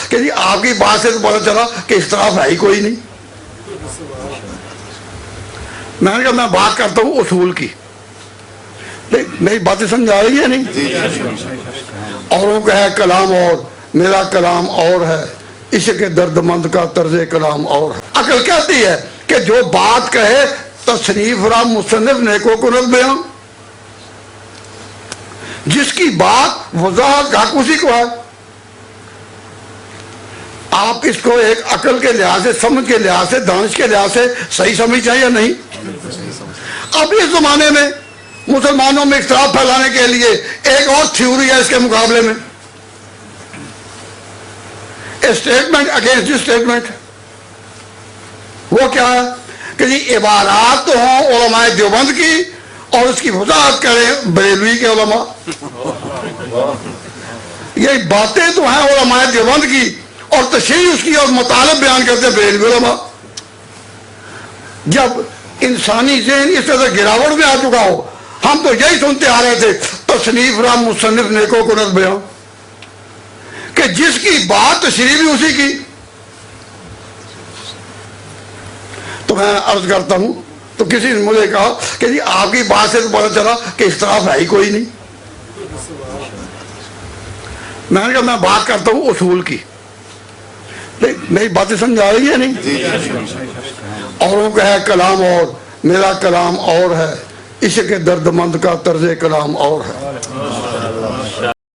کہ جی آپ کی بات سے تو پتہ چلا کہ اختلاف ہے ہی کوئی نہیں. میں نے کہا میں بات کرتا ہوں اصول کی. میری باتیں سمجھ آ رہی ہے نہیں؟ اوروں کا ہے کلام اور میرا کلام اور ہے، عشق درد مند کا طرز کلام اور ہے. عقل کہتی ہے کہ جو بات کہے تصنیف را مصنف نیکو کنت بیان، جس کی بات وضاحت حق اسی کو ہے. آپ اس کو ایک عقل کے لحاظ سے، سمجھ کے لحاظ سے، دانش کے لحاظ سے صحیح سمجھ چاہیے یا نہیں؟ اب اس زمانے میں مسلمانوں میں اختلاف پھیلانے کے لیے ایک اور تھیوری ہے اس کے مقابلے میں، اسٹیٹمنٹ اگینسٹ اسٹیٹمنٹ. وہ کیا ہے کہ جی عبارات تو ہوں علماء دیوبند کی اور اس کی وضاحت کریں بریلوی کے علماء. یہ باتیں تو ہیں علماء دیوبند کی اور تشریح اس کی اور مطالب بیان کرتے ہیں بریلوی علماء. جب انسانی ذہن اس طرح سے گراوٹ میں آ چکا ہو، ہم تو یہی سنتے آ رہے تھے تصنیف را مصنف نیکو کنت بیان، کہ جس کی بات تشریح بھی اسی کی. تو میں عرض کرتا ہوں، تو کسی نے مجھے کہا کہ جی آپ کی بات سے تو پتہ چلا کہ اختلاف ہے ہی کوئی نہیں. میں نے کہا میں بات کرتا ہوں اصول کی. میری باتیں سمجھ آ رہی ہے نہیں؟ اوروں کا ہے کلام اور میرا کلام اور ہے، عشق درد مند کا طرز کلام اور ہے.